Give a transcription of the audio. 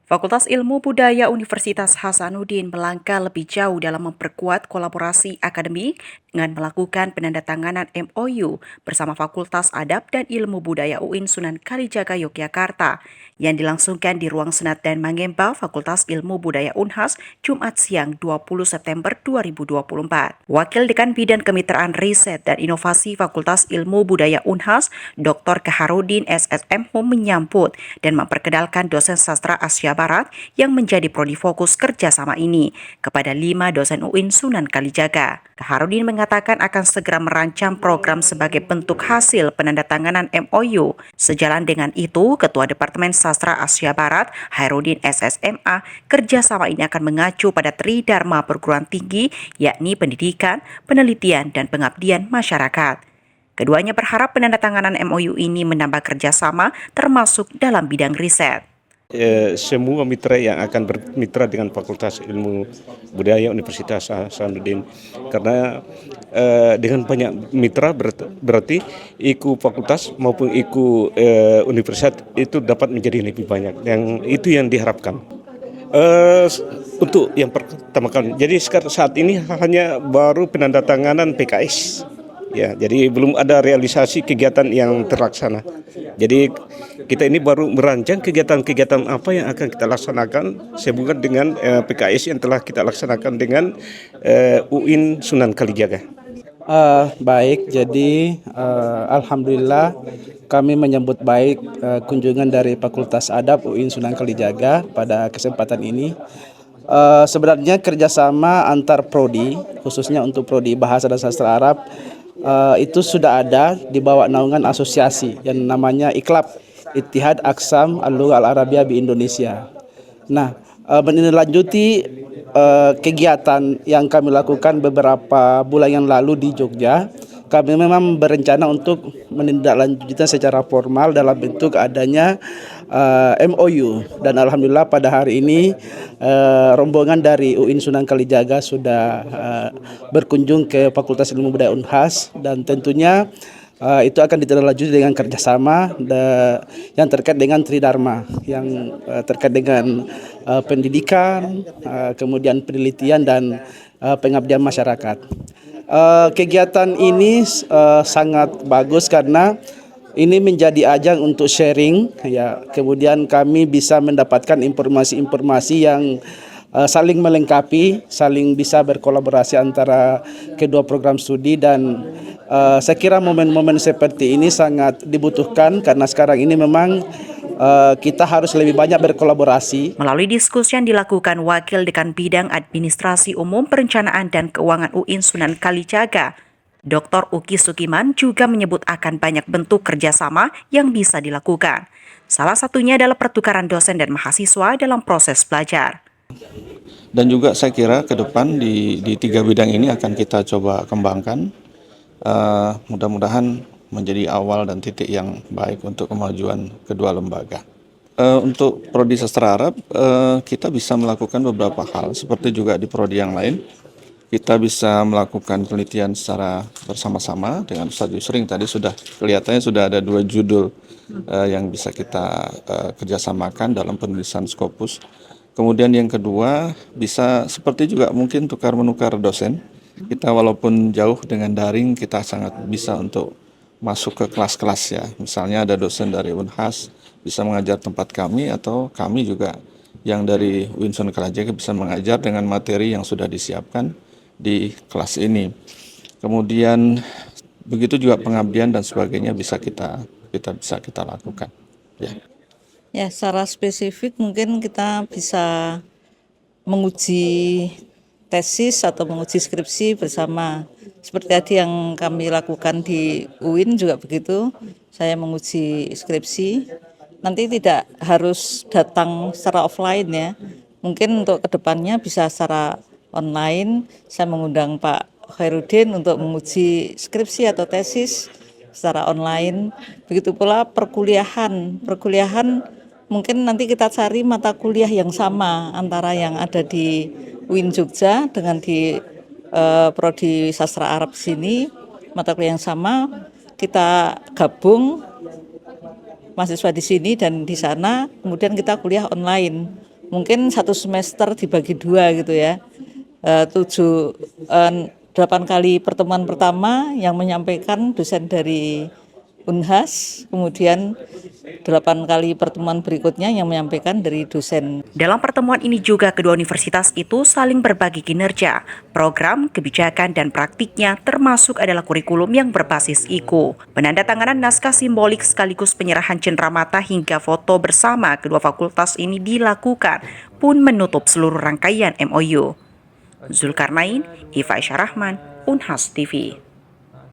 Fakultas Ilmu Budaya Universitas Hasanuddin melangkah lebih jauh dalam memperkuat kolaborasi akademik dengan melakukan penandatanganan MOU bersama Fakultas Adab dan Ilmu Budaya UIN Sunan Kalijaga Yogyakarta yang dilangsungkan di Ruang Senat dan Mangemba Fakultas Ilmu Budaya Unhas Jumat siang 20 September 2024. Wakil Dekan Bidang Kemitraan Riset dan Inovasi Fakultas Ilmu Budaya Unhas, Dr. Kaharudin SSM menyambut dan memperkenalkan dosen sastra Asia Barat yang menjadi prodi fokus kerjasama ini kepada 5 dosen UIN Sunan Kalijaga. Kaharudin mengatakan akan segera merancang program sebagai bentuk hasil penandatanganan MOU. Sejalan dengan itu, Ketua Departemen Sastra Asia Barat, Hairudin SSMA, kerjasama ini akan mengacu pada Tridharma perguruan tinggi, yakni pendidikan, penelitian, dan pengabdian masyarakat. Keduanya berharap penandatanganan MOU ini menambah kerjasama termasuk dalam bidang riset. Semua mitra yang akan bermitra dengan Fakultas Ilmu Budaya Universitas Hasanuddin, karena dengan banyak mitra berarti IKU fakultas maupun IKU universitas itu dapat menjadi lebih banyak, yang itu yang diharapkan. Untuk yang pertama kali, jadi saat ini hanya baru penandatanganan PKS. Ya, jadi belum ada realisasi kegiatan yang terlaksana. Jadi kita ini baru merancang kegiatan-kegiatan apa yang akan kita laksanakan sehubungan dengan PKS yang telah kita laksanakan dengan UIN Sunan Kalijaga. Baik, jadi alhamdulillah kami menyambut baik kunjungan dari Fakultas Adab UIN Sunan Kalijaga pada kesempatan ini. Sebenarnya kerjasama antar prodi, khususnya untuk prodi Bahasa dan Sastra Arab, itu sudah ada di bawah naungan asosiasi yang namanya IKLAB, Ittihad Aqsam Al-Lugha Al-Arabiyah di Indonesia. Nah, menindaklanjuti kegiatan yang kami lakukan beberapa bulan yang lalu di Jogja, kami memang berencana untuk menindaklanjutinya secara formal dalam bentuk adanya MOU, dan alhamdulillah pada hari ini rombongan dari UIN Sunan Kalijaga sudah berkunjung ke Fakultas Ilmu Budaya Unhas, dan tentunya itu akan ditindaklanjuti dengan kerjasama yang terkait dengan Tridharma, yang terkait dengan pendidikan, kemudian penelitian dan pengabdian masyarakat. Kegiatan ini sangat bagus karena ini menjadi ajang untuk sharing, ya. Kemudian kami bisa mendapatkan informasi-informasi yang saling melengkapi, saling bisa berkolaborasi antara kedua program studi, dan saya kira momen-momen seperti ini sangat dibutuhkan karena sekarang ini memang kita harus lebih banyak berkolaborasi. Melalui diskusi yang dilakukan Wakil Dekan Bidang Administrasi Umum Perencanaan dan Keuangan UIN Sunan Kalijaga, Dr. Uki Sukiman juga menyebut akan banyak bentuk kerjasama yang bisa dilakukan. Salah satunya adalah pertukaran dosen dan mahasiswa dalam proses belajar. Dan juga saya kira ke depan di 3 bidang ini akan kita coba kembangkan. Mudah-mudahan menjadi awal dan titik yang baik untuk kemajuan kedua lembaga. Untuk Prodi Sastra Arab, kita bisa melakukan beberapa hal, seperti juga di prodi yang lain. Kita bisa melakukan penelitian secara bersama-sama dengan Ustadz Yusring. Tadi kelihatannya sudah ada 2 judul yang bisa kita kerjasamakan dalam penulisan Scopus. Kemudian yang kedua, bisa seperti juga mungkin tukar-menukar dosen. Kita walaupun jauh dengan daring, kita sangat bisa untuk masuk ke kelas-kelas, ya. Misalnya ada dosen dari Unhas bisa mengajar tempat kami, atau kami juga yang dari UIN Sunan Kalijaga bisa mengajar dengan materi yang sudah disiapkan di kelas ini. Kemudian begitu juga pengabdian dan sebagainya bisa kita lakukan, ya. Ya, secara spesifik mungkin kita bisa menguji tesis atau menguji skripsi bersama. Seperti tadi yang kami lakukan di UIN juga begitu, saya menguji skripsi. Nanti tidak harus datang secara offline, ya. Mungkin untuk kedepannya bisa secara online. Saya mengundang Pak Hairudin untuk menguji skripsi atau tesis secara online. Begitu pula perkuliahan mungkin nanti kita cari mata kuliah yang sama antara yang ada di UIN Jogja dengan di Prodi Sastra Arab sini, mata kuliah yang sama, kita gabung mahasiswa di sini dan di sana, kemudian kita kuliah online mungkin satu semester dibagi 2 gitu ya. 8 kali pertemuan pertama yang menyampaikan dosen dari Unhas, kemudian 8 kali pertemuan berikutnya yang menyampaikan dari dosen. Dalam pertemuan ini juga kedua universitas itu saling berbagi kinerja, program, kebijakan, dan praktiknya termasuk adalah kurikulum yang berbasis IKU. Penandatanganan naskah simbolik sekaligus penyerahan cenderamata hingga foto bersama kedua fakultas ini dilakukan pun menutup seluruh rangkaian MOU. Zulkarnain, Iva Isyarahman, Unhas TV.